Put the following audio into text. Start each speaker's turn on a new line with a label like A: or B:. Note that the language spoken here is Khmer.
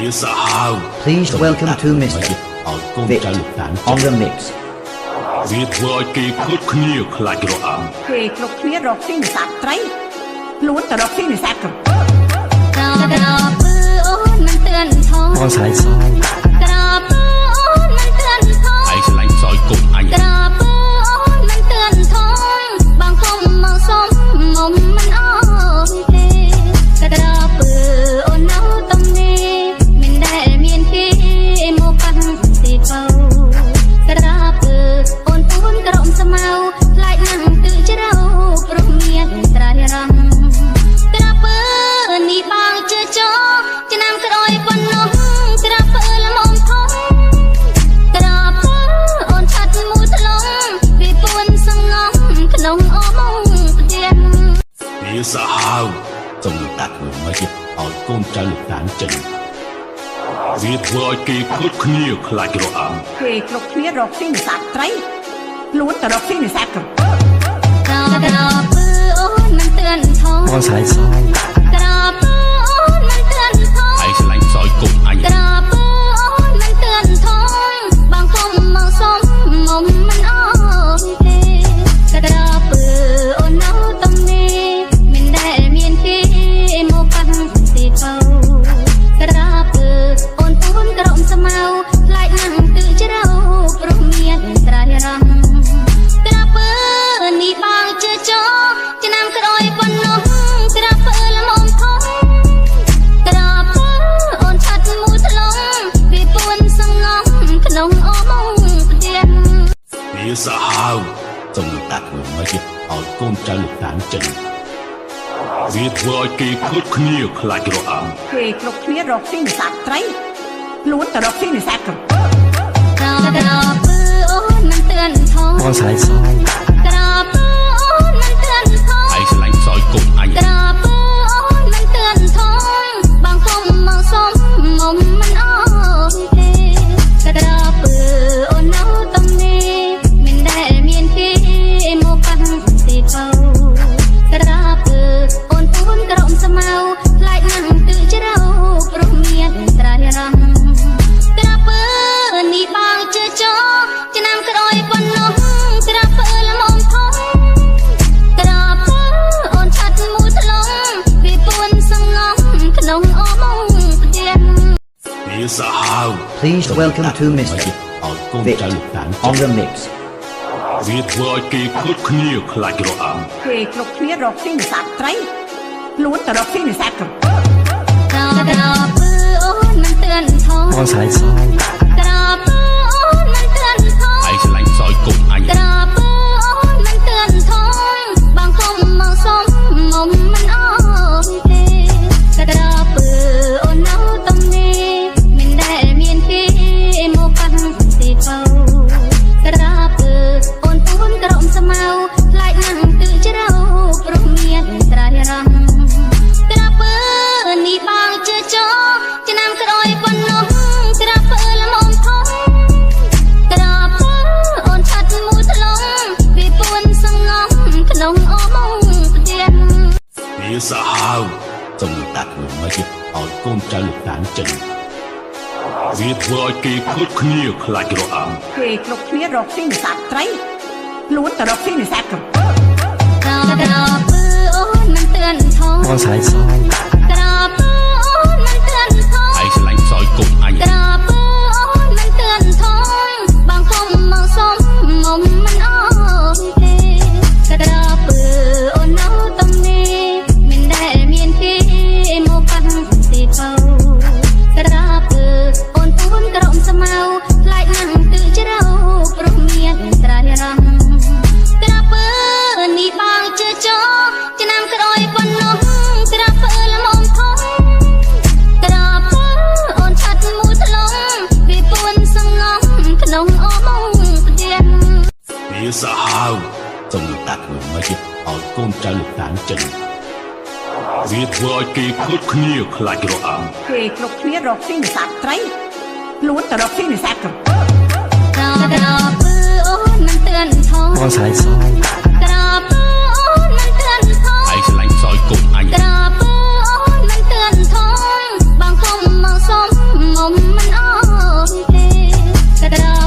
A: Please welcome to Mr. Vic on the mix.
B: វាធ្វើឲ្យគេគ្រប់គ្នាខ្លាចរអាំ
C: គេគ្រប់គ្នារកស៊ីនេសាទត្រីខ្លួនទៅរកស៊ីនេសាទក្រពើ
D: ក្រពើអូនមិនទឿនថង
A: បងស្រីសយ
D: ក្រពើអូនមិនទឿនថង
B: ឯងឆ្លាញ់សយគុំអញ
D: ក្រពើអូនមិនទឿនថងបងគុំមកសុំមុំមិនអស់ទេក្រពើអូននៅតំនេះមិនដែលមានគេមកប៉ះទេបោក្រពើអូនពួនក្រំស្មៅខ្លាចនឹងទើជ្រៅព្រោះមានត្រៃរំក្រពើនេះបងជឿចោឆ្នាំក្រោយប៉ុណ្ណោះក្រពើល្មមថងក្រពើអូនឆាត់មួយថ្លងពីពួនសងំក្នុងអមផ្ទះ
B: វាសាហាវសំតាក់មួយមកទៀតឲ្យកូនចៅលោកតានចិនវាធ្វើឲ្យគេគ្រប់គ្នាខ្លាចរអាំ
C: គេគ្រប់គ្នារកស៊ីនេសាទត្រីខ្លួនទៅរកស៊ីនេសាទក្រពើ
D: ក្រពើអូនមិនទឿនថង
A: បងស្រីសយ
D: ក្រពើអូនមិនទឿនថង
B: ឯងឆ្លាញ់សយគុំអញ
D: ក្រពើអូនមិនទឿនថងបងគុំមកសុំមុំមិនអស់ទេក្រពើអូននៅតំនេះមិនដែលមានគេមកប៉ះទេបោក្រពើអូនពួនក្រំស្មៅខ្លាចនឹងទើជ្រៅព្រោះមានត្រៃរំក្រពើនេះបងជឿចោឆ្នាំក្រោយប៉ុណ្ណោះក្រពើល្មមថងក្រពើអូនឆាត់មួយថ្លងពីពួនសងំក្នុងអមផ្ទះ
B: វាសាហាវសំតាក់មួយមកទៀតឲ្យកូនចៅលោកតានចិនវាធ្វើឲ្យគេគ្រប់គ្នាខ្លាចរអាំ
C: គេគ្រប់គ្នារកស៊ីនេសាទត្រីខ្លួនទៅរកស៊ីនេសាទក្រពើ
D: ក្រពើអូនមិនទឿនថង
A: បងស្រីសយ
D: ក្រពើអូនមិនទឿនថង
B: ឯងឆ្លាញ់សយគុំអញ
D: ក្រពើអូនមិនទឿនថងបងគុំមកសុំមុំមិនអស់ទេក្រពើអូននៅតំនេះមិនដែលមានគេមកប៉ះទេបោក្រពើអូនពួនក្រំស្មៅខ្លាចនឹងទើជ្រៅព្រោះមានត្រៃរំក្រពើនេះបងជឿចោឆ្នាំក្រោយប៉ុណ្ណោះក្រពើល្មមថងក្រពើអូនឆាត់មួយថ្លងពីពួនសងំក្នុងអមផ្ទះ
B: វាសាហាវ
A: Please welcome to Mr.
B: ឲ្យកូន
A: Vic
B: ចៅលោកតាន
A: on the mix.
B: វាធ្វើឲ្យគេគ្រប់គ្នាខ្លាចរអាំ
C: គេគ្រប់គ្នារកស៊ីនេសាទត្រីខ្លួនទៅរកស៊ីនេសាទក្រពើ
D: ក្រពើអូនមិនទឿនថង
A: បងស្រីសយ
D: ក្រពើអូនមិនទឿនថង
B: ឯងឆ្លាញ់សយគុំអញ
D: ក្រពើអូនមិនទឿនថងបងគុំមកសុំមុំមិនអស់ទេក្រពើអូននៅតំនេះមិនដែលមានគេមកប៉ះទេបោក្រពើអូនពួនក្រំស្មៅខ្លាចនឹងទើជ្រៅព្រោះមានត្រៃរំក្រពើនេះបងជឿចោឆ្នាំក្រោយប៉ុណ្ណោះក្រពើល្មមថងក្រពើអូនឆាត់មួយថ្លងពីពួនសងំក្នុងអមផ្ទះ
B: វាសាហាវសំតាក់មួយមកទៀតឲ្យកូនចៅលោកតានចិនវាធ្វើឲ្យគេគ្រប់គ្នាខ្លាចរអាំ
C: គេគ្រប់គ្នារកស៊ីនេសាទត្រីខ្លួនទៅរកស៊ីនេសាទក្រពើ
D: ក្រពើអូនមិនទឿនថង
A: បងស្រីសយ
D: ក្រពើអូនមិនទឿនថង
B: ឯងឆ្លាញ់សយគុំអញ
D: ក្រពើអូនមិនទឿនថងបងគុំមកសុំមុំមិនអស់ទេក្រពើអូននៅតំនេះមិនដែលមានគេមកប៉ះទេបោក្រពើអូនពួនក្រំស្មៅខ្លាចនឹងទើជ្រៅព្រោះមានត្រៃរំក្រពើនេះបងជឿចោឆ្នាំក្រោយប៉ុណ្ណោះក្រពើល្មមថងក្រពើអូនឆាត់មួយថ្លងពីពួនសងំក្នុងអមផ្ទះ
B: វាសាហាវសំតាក់មួយមកទៀតឲ្យកូនចៅលោកតានចិនវាធ្វើឲ្យគេគ្រប់គ្នាខ្លាចរអាំ
C: គេគ្រប់គ្នារកស៊ីនេសាទត្រីខ្លួនទៅរកស៊ីនេសាទក្រពើ
D: ក្រពើអូនមិនទឿនថង
A: បងស្រីសយ
D: ក្រពើអូនមិនទឿនថង
B: ឯងឆ្លាញ់សយគុំអញ
D: ក្រពើអូនមិនទឿនថងបងគុំមកសុំ មុំមិនអស់ទេក្រ